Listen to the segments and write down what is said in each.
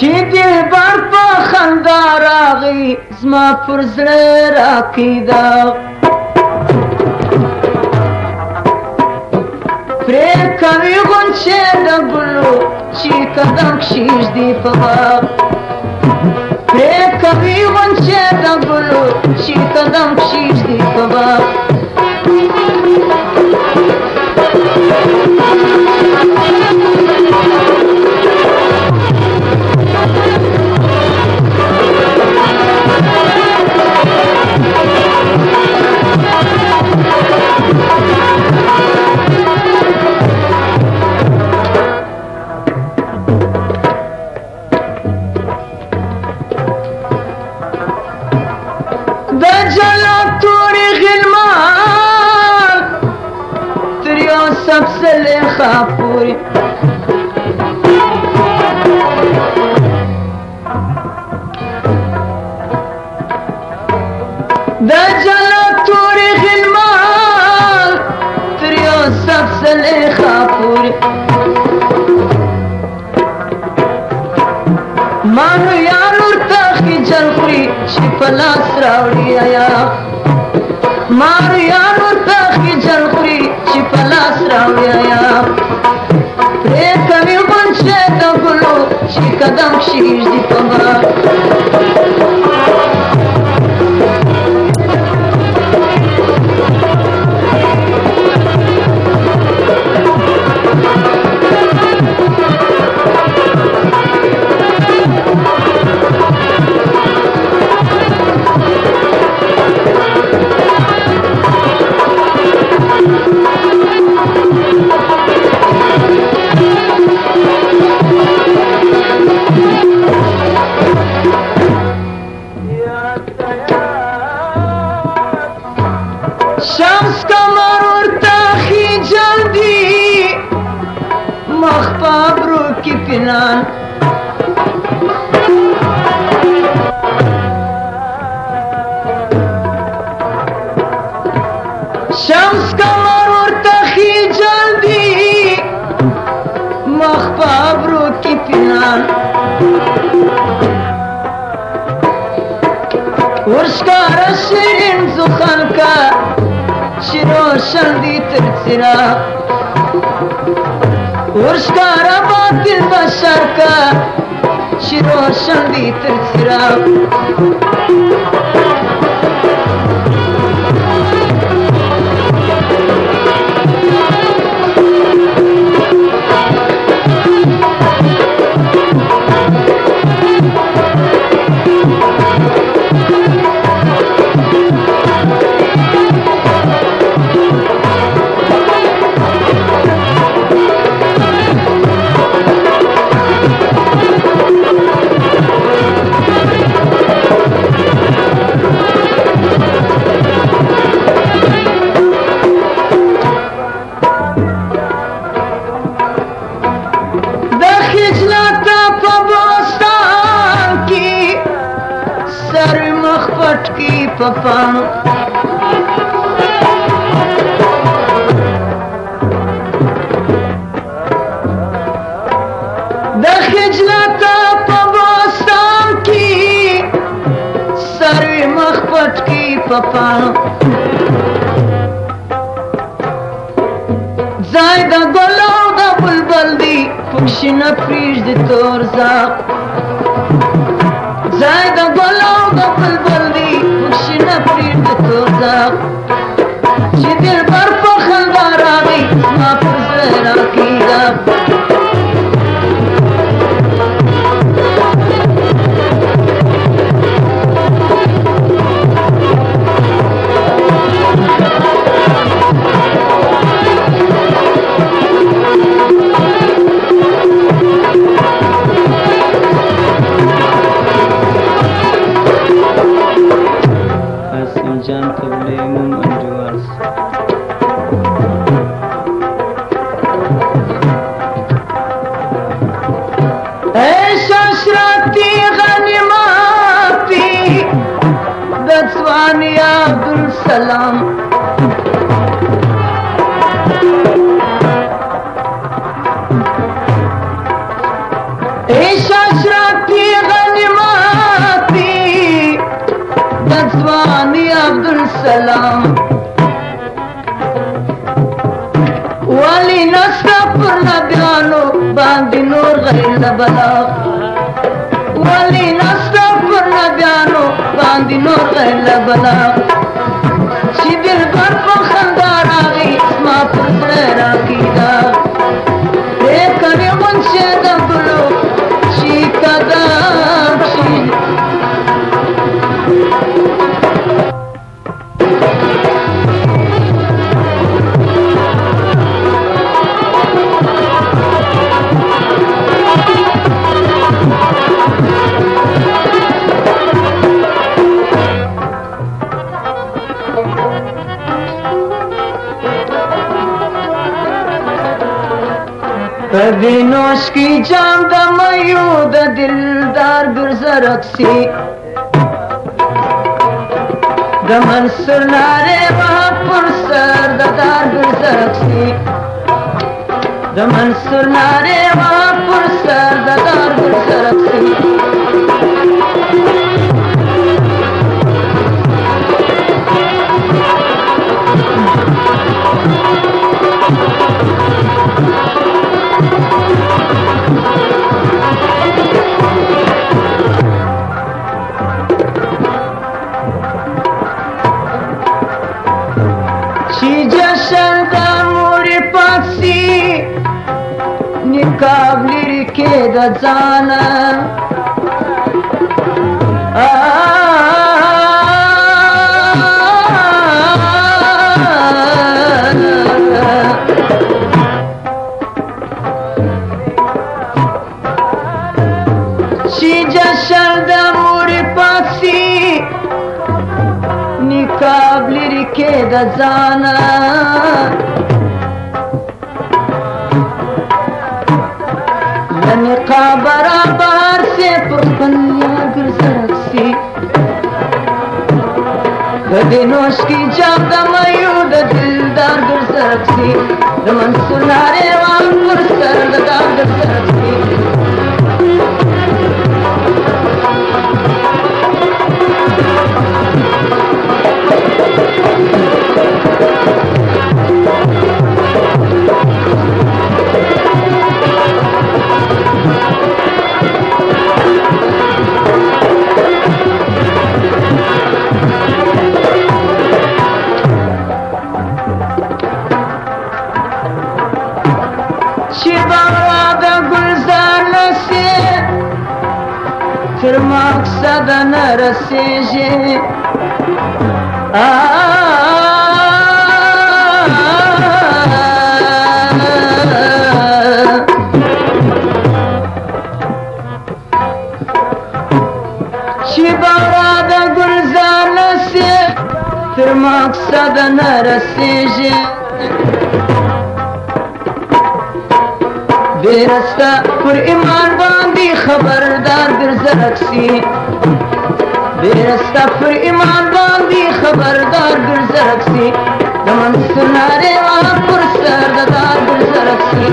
چې دلبر په خندا راغی زما پر زړه راکیده پرې کوي غونچې د ګلو چې قدم کښېږدي په باغ پرې کوي غونچې د ګلو چې قدم کښېږدي په باغ د جلا تورې غلمان تر یو سبزلیخا پورې د جلا تورې غلمان تر یو سبزلیخا پورې مانو یار ورته خجل خوري چې په لاس راوړي ایا مانو یار ورته خجل خوري چې په لاس راوړي ایا پرې کوي غونچې د ګلو چې قدم کښېږدي په باغ شمس کمر ورته خجل دي مخ په ابرو کې پنهان شمس کمر ورته خجل دي مخ په ابرو کې پنهان ورښکاره شیرین زخن کا چې روشن دي تر څراغ ورښکاره باطل بشر کا چې روشن دي تر څراغ پټکی پپانو د خجلت په بوستان کې سروي مخ پټکی پپانو ځای د ګلو د بلبل دی پکښې نه پرېږدي تور زاغ ځای د ګلو د بلبل دی پکښې نه پرېږدي تور زاغ چې دلبر په خندا راغی زما پر زړه راکیږه جان تبلیغم انجوارس ایشا شراتی غنیماتی دسوانی عبدالسلام ایشا شراتی سلام ولی نستا پر نبیانو باندې نور غیر بلاغ ولی نستا پر نبیانو باندې نور غیر بلاغ چې دلبر په خندا راغی زما پر زړه راکیدا دې کوي غونچې د ګلو چې قدم شي کدی نوش کی جام د میو د دلدار برزرکسی د منصور ناره وها پر سر د دار برزرکسی د منصور ناره وها پر سر د دار برزرکسی نقاب لري کې د ځان چې جشن د مور پاسي نقاب لري کې د ځان نقاب برابر سے پرپنیا گرزرکسی کدی نوش کی جام د میو د دلدار گرزرکسی د منصور ناره وان پر سر د دار گرزرکسی تر مقصد نرسیږي چې بارا د ګلزار نسي تر مقصد نرسیږي بیرستا پر ایمان باندې خبردار ګرځرکسی بیرستا پر ایمان باندې خبردار ګرځرکسی د منصور ناره وها پر سر د دار ګرځرکسی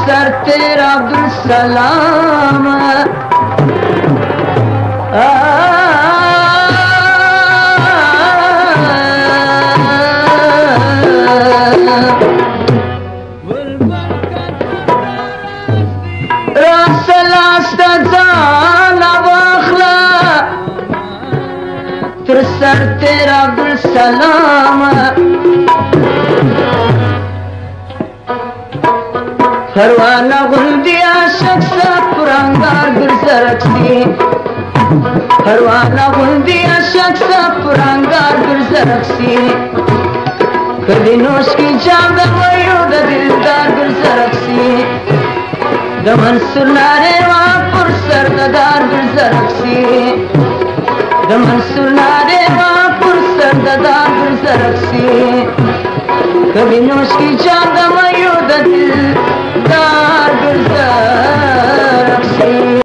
سر تیرا عبدالسلام راسلاست زان واخلا تر سر تیرا عبدالسلام پروانه غوندې عاشق ستا پر انګار ګرځرکسي परवाना गुंदी शख्स पुरंगार गुलजरक्सी कदी नोश की जाग वयूद दिलदार गुलजरक्सी दमन सुनारे वहाँ पुरसर ददार गुलजरक्सी दमन सुनारे वहाँ पुरसर ददार गुलजरक्सी कदी नोश की जाग वयूद दिल